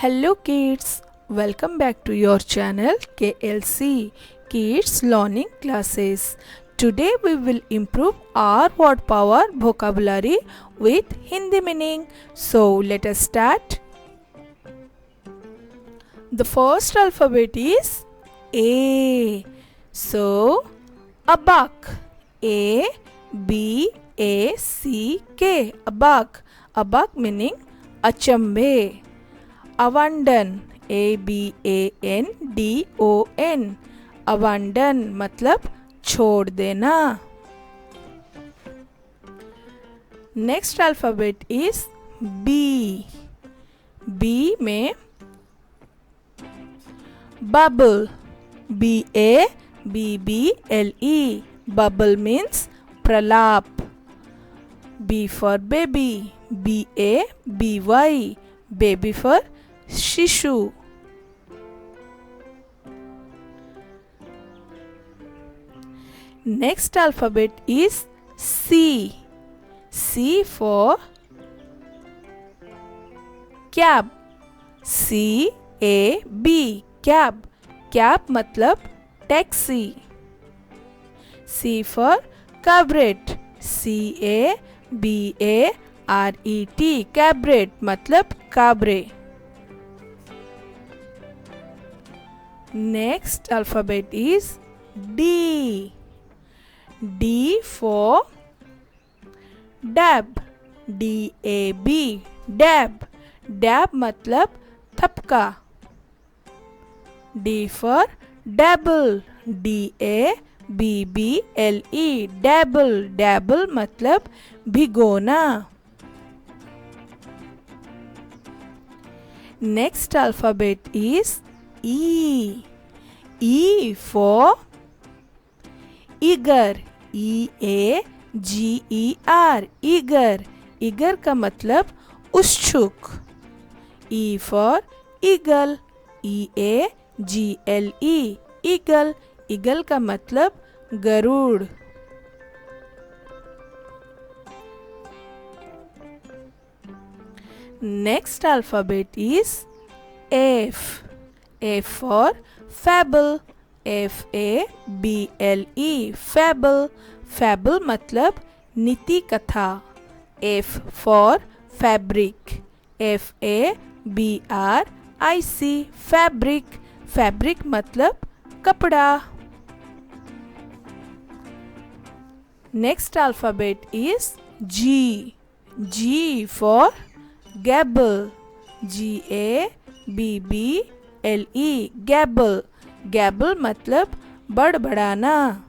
Hello kids, welcome back to your channel KLC Kids Learning Classes. Today we will improve our word power vocabulary with Hindi meaning. So let us start. The first alphabet is A. So abak. A B A C K. Abak. Abak meaning achambe. अवंडन ABANDON अवंडन मतलब छोड़ देना. Next alphabet is B. B में babble BABBLE babble means प्रलाप. B for baby BABY baby for शिशु. Next alphabet is C. C for cab. CAB cab. Cab मतलब taxi. C for cabaret. CABARET cabaret मतलब काबरे. Next alphabet is D. D for dab. DAB dab. Dab मतलब थपका. D for dabble. DABBLE dabble. Dabble मतलब भिगोना. Next alphabet is E. E for eager. EAGER eager. eager का मतलब उत्सुक. E for eagle. EAGLE eagle. eagle का मतलब Garuda. Next alphabet is F. F for fable. FABLE fable. fable मतलब नीति कथा. F for fabric. FABRIC fabric. fabric मतलब कपड़ा. Next alphabet is G. G for gabble. GABBLE gabble. gabble मतलब बड़बड़ाना.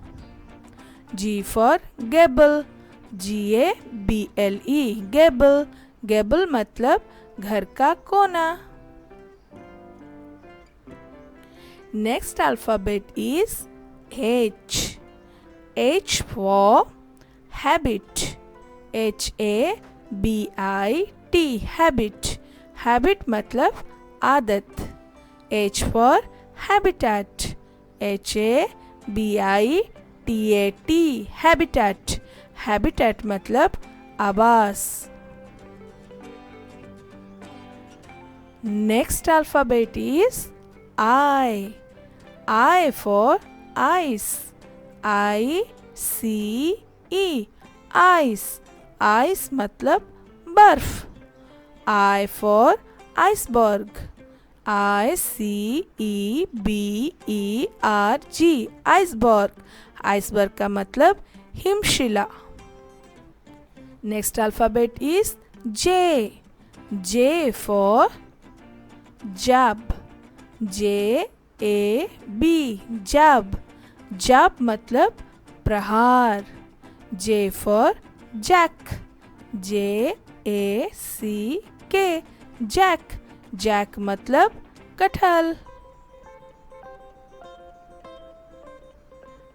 G for gable. GABLE gable. gable मतलब घर का कोना. Next alphabet is H. H for habit. HABIT habit. habit मतलब आदत. H for habitat. HABITAT habitat. habitat मतलब आवास. Next alphabet is I. I for ice. ICE ice. ice मतलब बर्फ. I for iceberg. ICEBERG iceberg. iceberg का मतलब हिमशिला. Next alphabet is J. J for jab. JAB jab. jab मतलब प्रहार. J for jack. JACK jack. jack मतलब कटहल.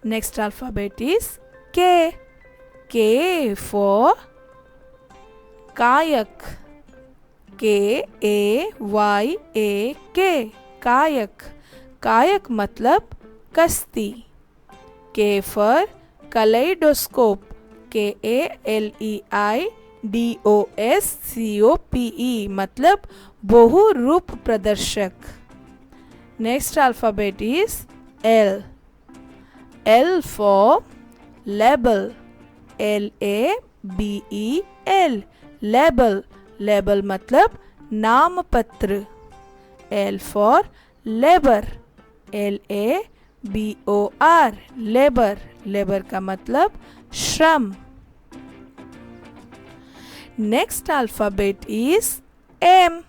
Next alphabet is K. K for kayak. KAYAK कायक. कायक मतलब कश्ती. K for kaleidoscope. KALEIDOSCOPE DOSCOPE मतलब बहुरूप प्रदर्शक. Next alphabet is L. L for label. LABEL label. Label मतलब नाम पत्र. L for labor. LABOR labor. Labor का मतलब श्रम. Next alphabet is M.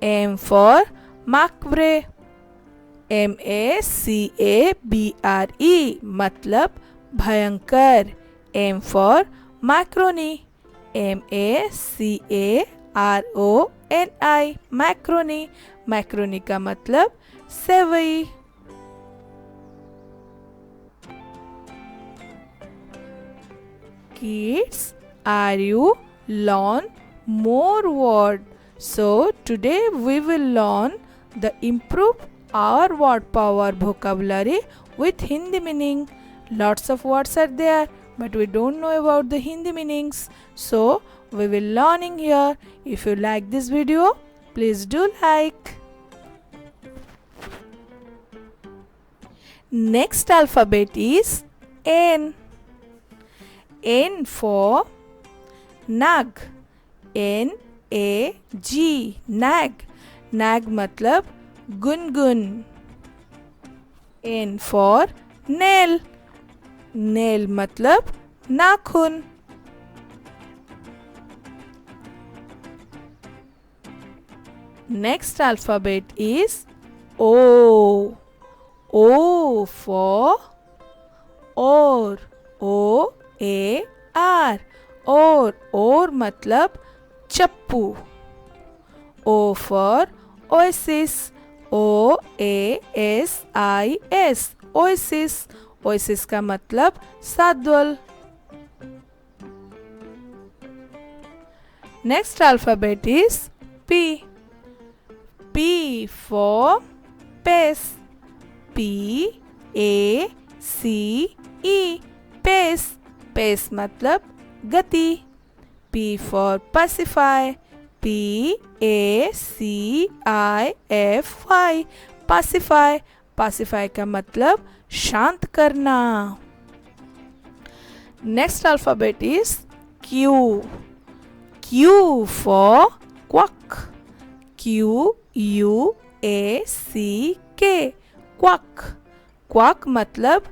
M for macabre. MACABRE मतलब भयंकर. M for macaroni. MACARONI macaroni. Macaroni का मतलब सेवई. Kids, are you learn more word? So today we will learn the improve our word power vocabulary with Hindi meaning. Lots of words are there, but we don't know about the Hindi meanings. So we will learning here. If you like this video, please do like. Next alphabet is N. N for nag. NAG nag. Nag मतलब Gungun. N for nail. Nail मतलब नाखून. Next alphabet is O. O for or. OAR और मतलब चप्पू. O for oasis. OASIS oasis. Oasis का मतलब साद्वल. Next alphabet is P. P for pace. PACE pace. Pace मतलब गति. P for pacify. PACIFY pacify. Pacify का मतलब शांत करना. Next alphabet is Q. Q for quack. QUACK quack. Quack मतलब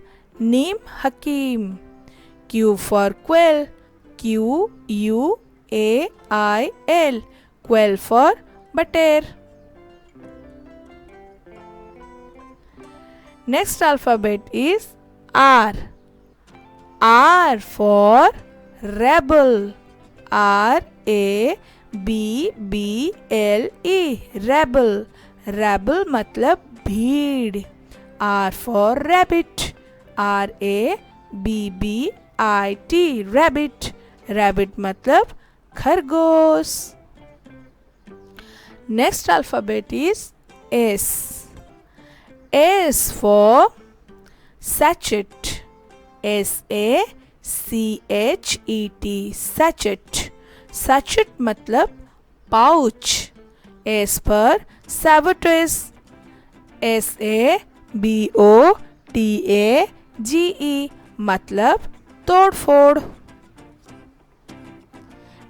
नीम हकीम. Q for quail. QUAIL quail for बटेर. Next alphabet is R. R for rebel. RABBLE rebel. Rebel मतलब भीड़. R for rabbit. RABBIT rabbit. Rabbit मतलब खरगोश. Next alphabet is S. S for sachet. SACHET sachet. Sachet मतलब pouch. S पर sabotage. SABOTAGE मतलब तोड़ फोड़.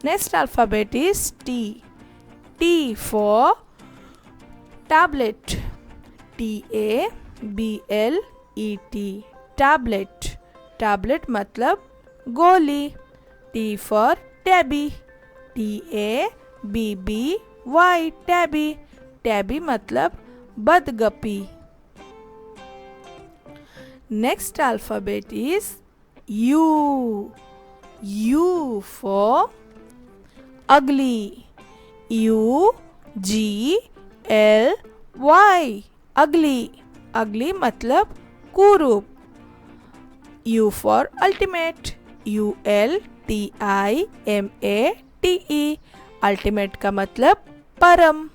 Next alphabet is T. T for tablet. TABLET tablet. Tablet मतलब गोली. T for tabby. TABBY tabby. Tabby मतलब बदगपी. Next alphabet is U. U for ugly. UGLY ugly. Ugly मतलब कुरूप. U for ultimate. ULTIMATE ultimate का मतलब परम.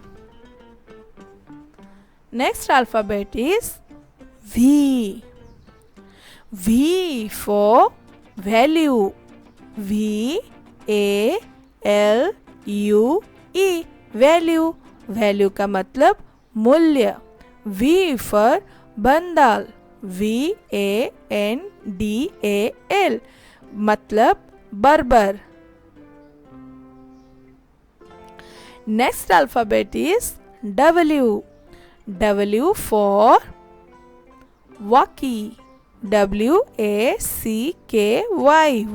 Next alphabet is V. V for value. VALUE VALUE value, value का मतलब मूल्य। V for बंदाल, VANDAL मतलब बर्बर। Next alphabet is W. W for walkie, WACKY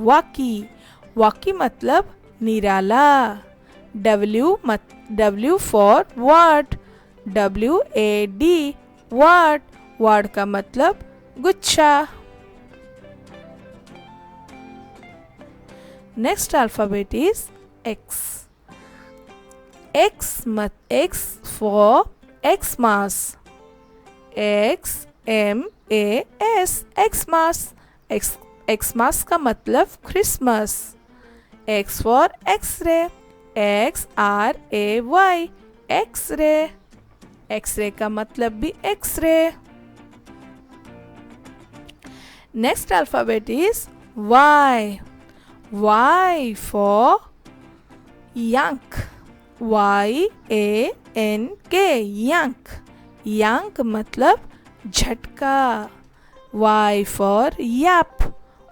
walkie, walkie मतलब निराला। W for word, WAD word, word का मतलब गुच्छा। Next alphabet is X. X for Xmas, XMAS Xmas, Xmas का मतलब Christmas. X for X-ray, XRAY X-ray, X-ray का मतलब भी X-ray। Next alphabet is Y. Y for yank, YANK yank, yank मतलब झटका। Y for yap,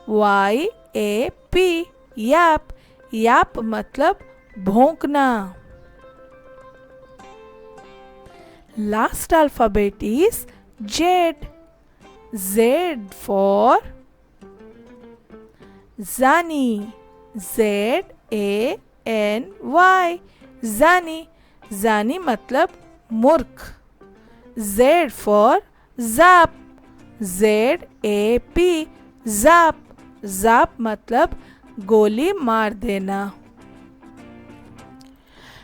YAP yap, yap मतलब भौंकना। Last alphabet is Z. Z for Zani, ZANY Zani, Zani मतलब मूर्ख। Z for Zap, ZAP Zap, Zap मतलब गोली मार देना।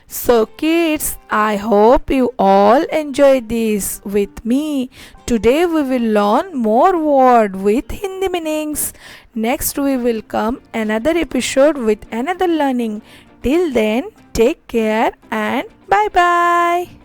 So kids, I hope you all enjoy this with me. Today we will learn more word with Hindi meanings. Next we will come another episode with another learning. Till then, take care and bye bye.